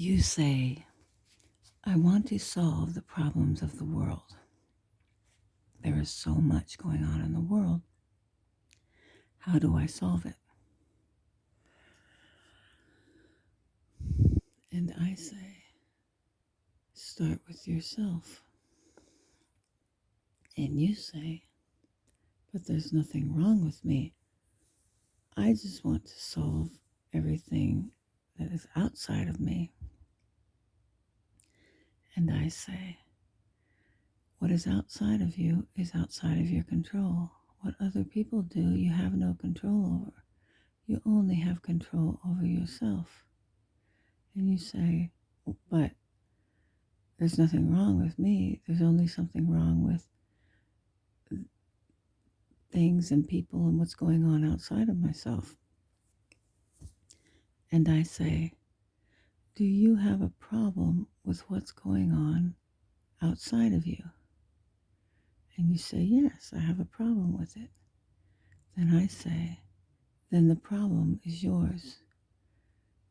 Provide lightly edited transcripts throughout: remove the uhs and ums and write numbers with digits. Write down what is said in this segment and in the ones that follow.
You say, I want to solve the problems of the world. There is so much going on in the world. How do I solve it? And I say, start with yourself. And you say, but there's nothing wrong with me. I just want to solve everything that is outside of me. And I say, what is outside of you is outside of your control. What other people do, you have no control over. You only have control over yourself. And you say, but there's nothing wrong with me. There's only something wrong with things and people and what's going on outside of myself. And I say, do you have a problem with what's going on outside of you? And you say, yes, I have a problem with it. Then I say, then the problem is yours.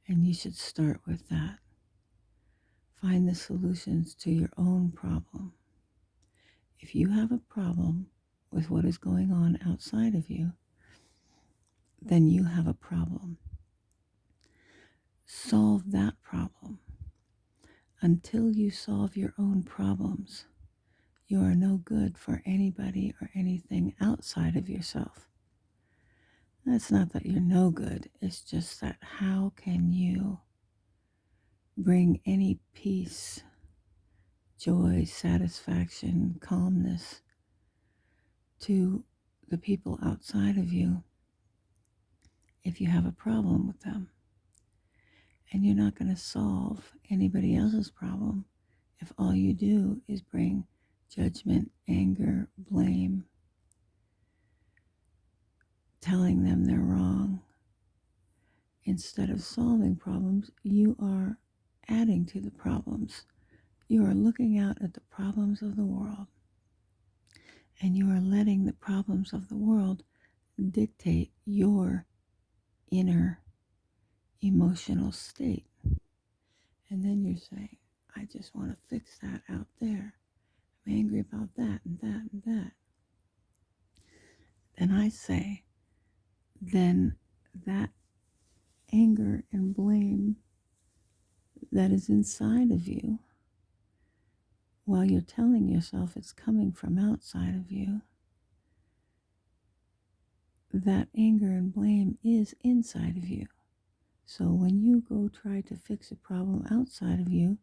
And you should start with that. Find the solutions to your own problem. If you have a problem with what is going on outside of you, then you have a problem. Solve that problem. Until you solve your own problems, you are no good for anybody or anything outside of yourself. That's not that you're no good, it's just that how can you bring any peace, joy, satisfaction, calmness to the people outside of you if you have a problem with them? And you're not going to solve anybody else's problem if all you do is bring judgment, anger, blame, telling them they're wrong. Instead of solving problems, you are adding to the problems. You are looking out at the problems of the world, and you are letting the problems of the world dictate your inner emotional state. And then you're saying, I just want to fix that out there. I'm angry about that and that and that. Then I say, then that anger and blame that is inside of you, while you're telling yourself it's coming from outside of you, that anger and blame is inside of you. So when you go try to fix a problem outside of you,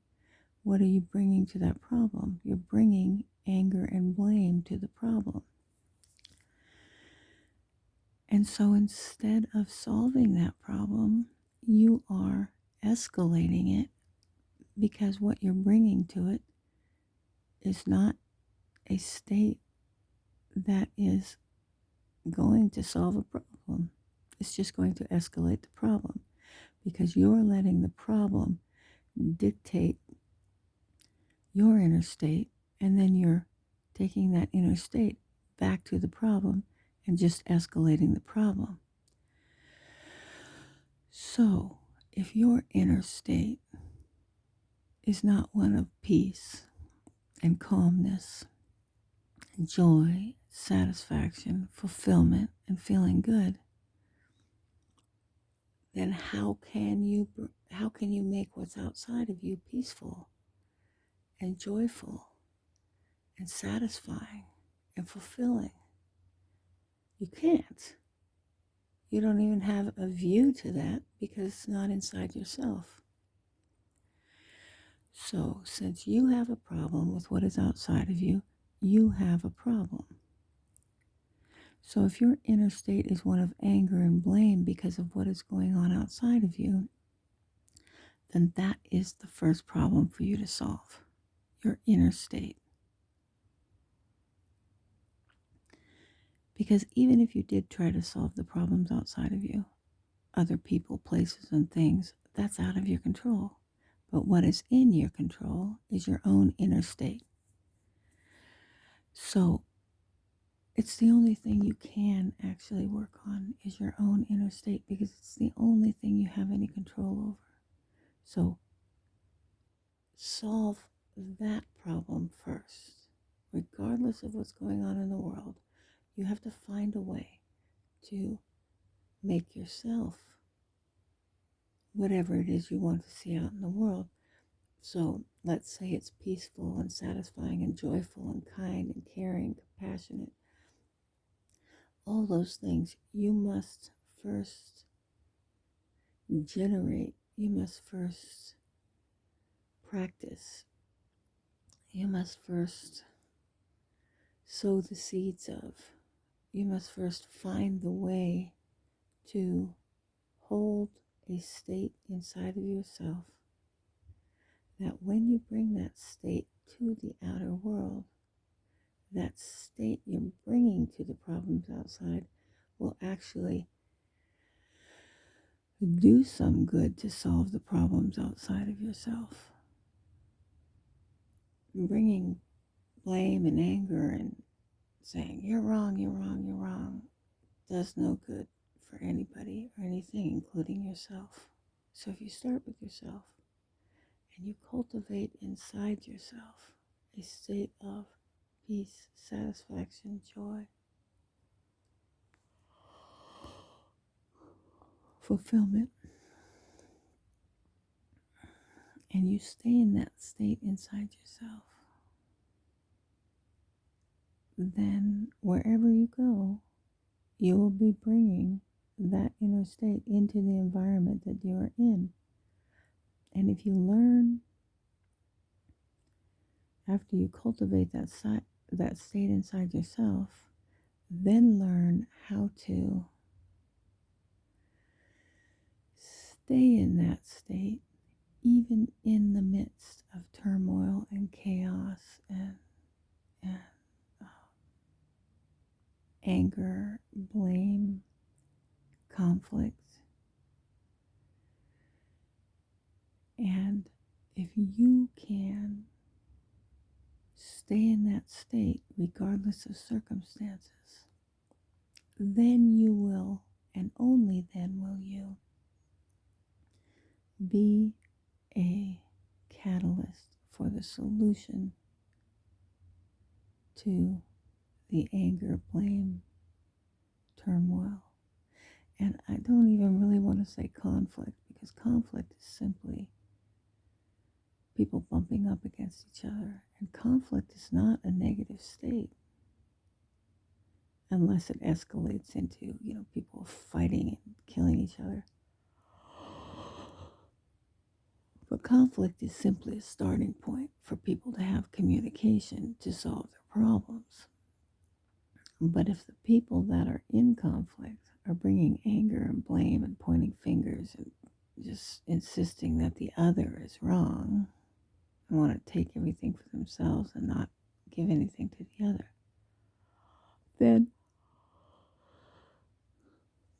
what are you bringing to that problem? You're bringing anger and blame to the problem. And so instead of solving that problem, you are escalating it, because what you're bringing to it is not a state that is going to solve a problem. It's just going to escalate the problem, because you're letting the problem dictate your inner state, and then you're taking that inner state back to the problem and just escalating the problem. So, if your inner state is not one of peace and calmness, and joy, satisfaction, fulfillment, and feeling good, then how can you make what's outside of you peaceful and joyful and satisfying and fulfilling? You can't. You don't even have a view to that, because it's not inside yourself. So, since you have a problem with what is outside of you, you have a problem. So if your inner state is one of anger and blame because of what is going on outside of you, then that is the first problem for you to solve, your inner state. Because even if you did try to solve the problems outside of you, other people, places, and things, that's out of your control. But what is in your control is your own inner state. So it's the only thing you can actually work on is your own inner state, because it's the only thing you have any control over. So solve that problem first. Regardless of what's going on in the world, you have to find a way to make yourself whatever it is you want to see out in the world. So let's say it's peaceful and satisfying and joyful and kind and caring, compassionate. All those things you must first generate, you must first practice, you must first sow the seeds of, you must first find the way to hold a state inside of yourself that when you bring that state to the outer world, that state you're bringing to the problems outside will actually do some good to solve the problems outside of yourself. Bringing blame and anger and saying, you're wrong, you're wrong, you're wrong, does no good for anybody or anything, including yourself. So if you start with yourself and you cultivate inside yourself a state of peace, satisfaction, joy, fulfillment, and you stay in that state inside yourself, then wherever you go, you will be bringing that inner state into the environment that you are in. And if you learn, after you cultivate that state inside yourself, then learn how to stay in that state, even in the midst of turmoil and chaos and anger, blame, conflict. And if you can stay in that state regardless of circumstances, then you will, and only then will you, be a catalyst for the solution to the anger, blame, turmoil. And I don't even really want to say conflict, because conflict is simply people bumping up against each other. And conflict is not a negative state unless it escalates into, people fighting and killing each other. But conflict is simply a starting point for people to have communication to solve their problems. But if the people that are in conflict are bringing anger and blame and pointing fingers and just insisting that the other is wrong and want to take everything for themselves and not give anything to the other, then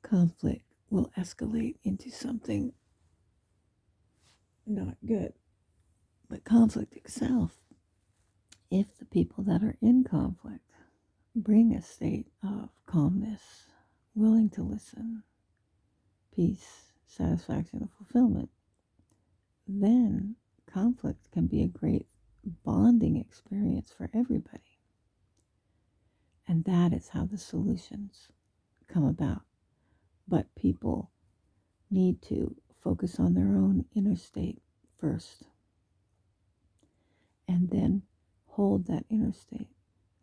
conflict will escalate into something not good. But conflict itself, if the people that are in conflict bring a state of calmness, willing to listen, peace, satisfaction, and fulfillment, then conflict can be a great bonding experience for everybody. And that is how the solutions come about. But people need to focus on their own inner state first, and then hold that inner state,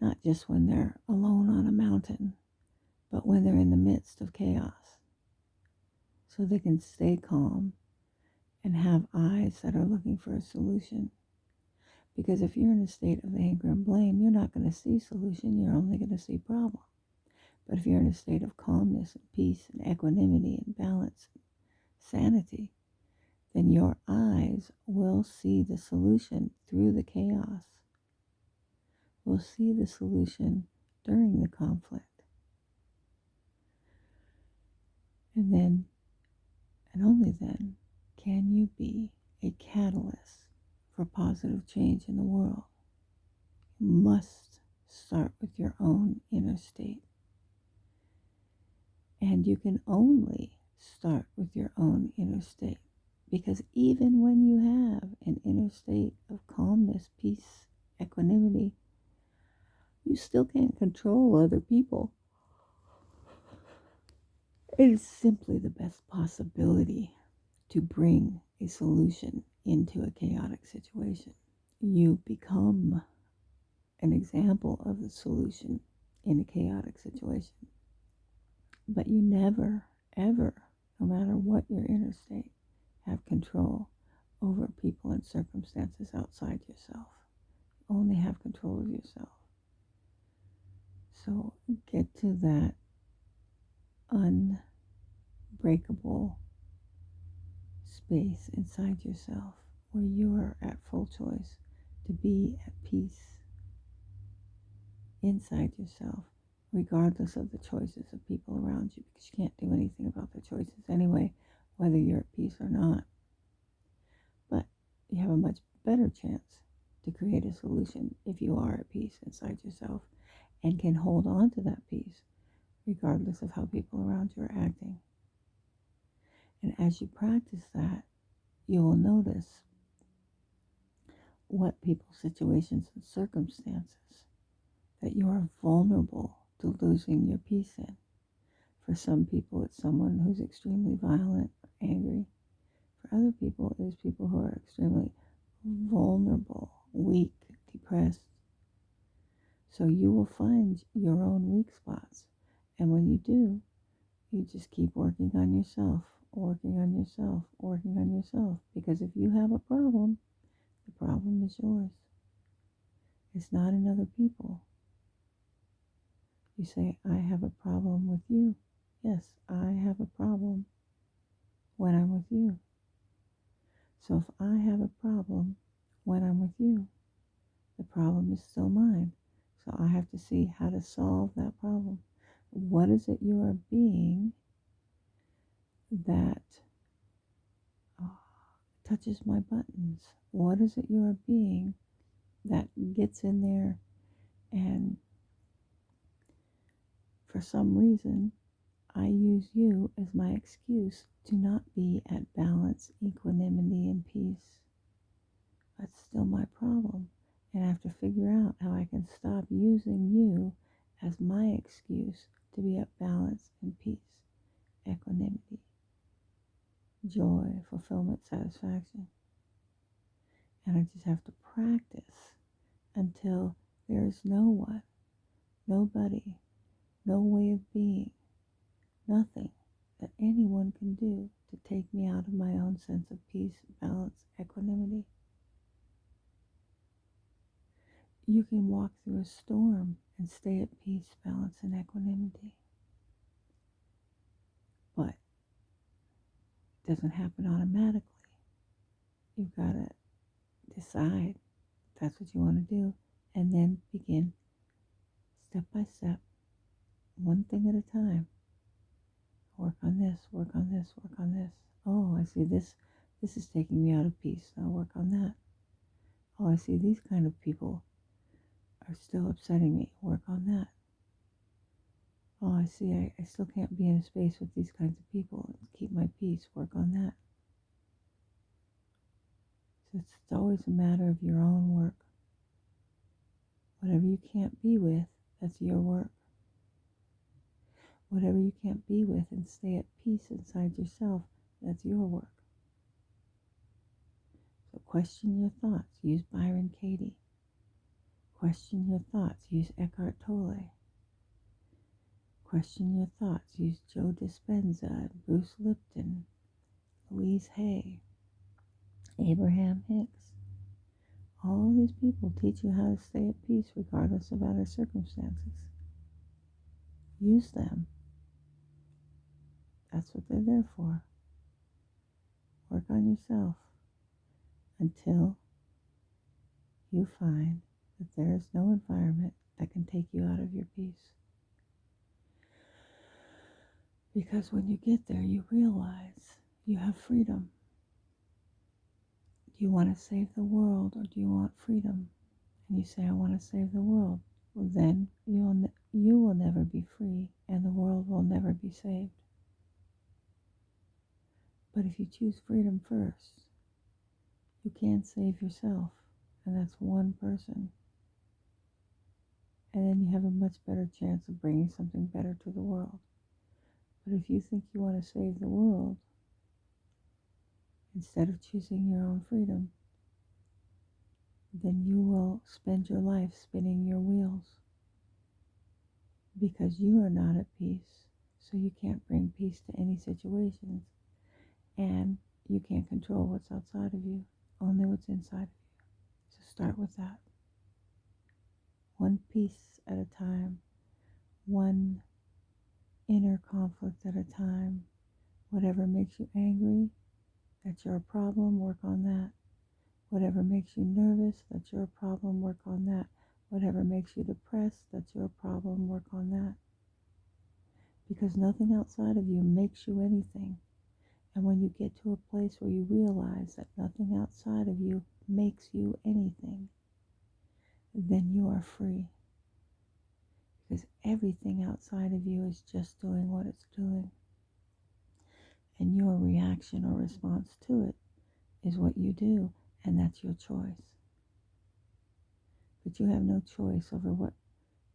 not just when they're alone on a mountain, but when they're in the midst of chaos, so they can stay calm and have eyes that are looking for a solution. Because if you're in a state of anger and blame, you're not going to see solution, you're only going to see problem. But if you're in a state of calmness and peace and equanimity and balance and sanity, then your eyes will see the solution through the chaos, will see the solution during the conflict. And then, and only then, can you be a catalyst for positive change in the world. You must start with your own inner state. And you can only start with your own inner state Because even when you have an inner state of calmness, peace, equanimity, you still can't control other people. It is simply the best possibility to bring a solution into a chaotic situation. You become an example of the solution in a chaotic situation. But you never, ever, no matter what your inner state, have control over people and circumstances outside yourself. You only have control of yourself. So get to that unbreakable space inside yourself where you are at full choice to be at peace inside yourself, regardless of the choices of people around you, because you can't do anything about their choices anyway, whether you're at peace or not. But you have a much better chance to create a solution if you are at peace inside yourself and can hold on to that peace regardless of how people around you are acting. And as you practice that, you will notice what people's situations and circumstances that you are vulnerable to losing your peace in. For some people, it's someone who's extremely violent or angry. For other people, it is people who are extremely vulnerable, weak, depressed. So you will find your own weak spots. And when you do, you just keep working on yourself, working on yourself, working on yourself. Because if you have a problem, the problem is yours. It's not in other people. You say, I have a problem with you. Yes, I have a problem when I'm with you. So if I have a problem when I'm with you, the problem is still mine. So I have to see how to solve that problem. What is it you are being that touches my buttons? What is it you are being that gets in there and for some reason I use you as my excuse to not be at balance, equanimity, and peace? That's still my problem. And I have to figure out how I can stop using you as my excuse to be at balance and peace, equanimity, joy, fulfillment, satisfaction. And I just have to practice until there is no one, nobody, no way of being, nothing that anyone can do to take me out of my own sense of peace, balance, equanimity. You can walk through a storm and stay at peace, balance, and equanimity. But it doesn't happen automatically. You've got to decide that's what you want to do and then begin step by step, one thing at a time. Work on this, work on this, work on this. Oh, I see this. This is taking me out of peace. I'll work on that. Oh, I see these kind of people are still upsetting me. Work on that. Oh, I see I still can't be in a space with these kinds of people and keep my peace. Work on that. So it's always a matter of your own work. Whatever you can't be with, that's your work. Whatever you can't be with and stay at peace inside yourself, that's your work. So question your thoughts. Use Byron Katie. Question your thoughts. Use Eckhart Tolle. Question your thoughts. Use Joe Dispenza, Bruce Lipton, Louise Hay, Abraham Hicks. All these people teach you how to stay at peace regardless of outer circumstances. Use them. That's what they're there for. Work on yourself until you find that there is no environment that can take you out of your peace. Because when you get there, you realize you have freedom. Do you want to save the world or do you want freedom? And you say, I want to save the world. Well, then you will never be free and the world will never be saved. But if you choose freedom first, you can save yourself, and that's one person. And then you have a much better chance of bringing something better to the world. But if you think you want to save the world, instead of choosing your own freedom, then you will spend your life spinning your wheels because you are not at peace. So you can't bring peace to any situations, and you can't control what's outside of you, only what's inside of you. So start with that. One piece at a time, one inner conflict at a time. Whatever makes you angry, that's your problem, work on that. Whatever makes you nervous, that's your problem, work on that. Whatever makes you depressed, that's your problem, work on that. Because nothing outside of you makes you anything. And when you get to a place where you realize that nothing outside of you makes you anything, then you are free. Because everything outside of you is just doing what it's doing. And your reaction or response to it is what you do, and that's your choice. But you have no choice over what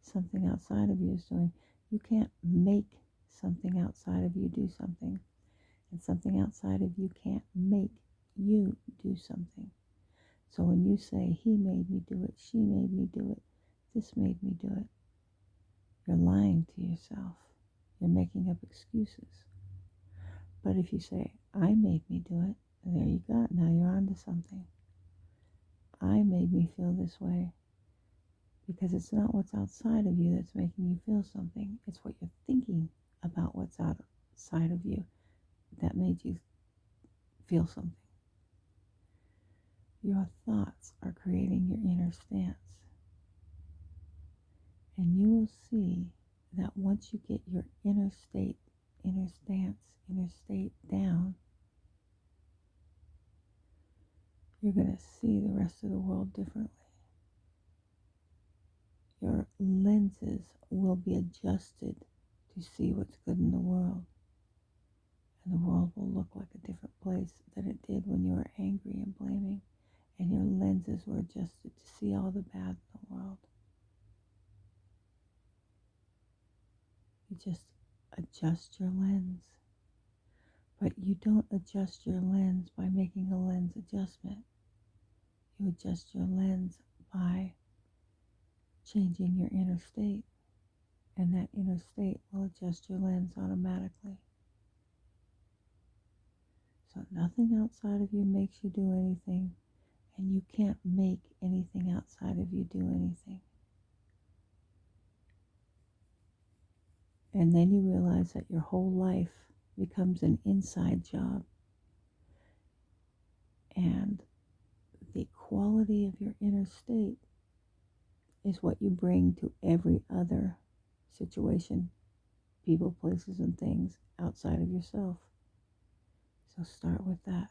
something outside of you is doing. You can't make something outside of you do something, and something outside of you can't make you do something. So when you say, he made me do it, she made me do it, this made me do it, you're lying to yourself. You're making up excuses. But if you say, I made me do it, there you go. Now you're on to something. I made me feel this way. Because it's not what's outside of you that's making you feel something. It's what you're thinking about what's outside of you that made you feel something. Your thoughts are creating your inner stance. And you will see that once you get your inner state, inner stance, inner state down, you're going to see the rest of the world differently. Your lenses will be adjusted to see what's good in the world. And the world will look like a different place than it did when you were angry and blaming. And your lenses were adjusted to see all the bad in the world. You just adjust your lens. But you don't adjust your lens by making a lens adjustment. You adjust your lens by changing your inner state. And that inner state will adjust your lens automatically. So nothing outside of you makes you do anything. And you can't make anything outside of you do anything. And then you realize that your whole life becomes an inside job. And the quality of your inner state is what you bring to every other situation, people, places, and things outside of yourself. So start with that.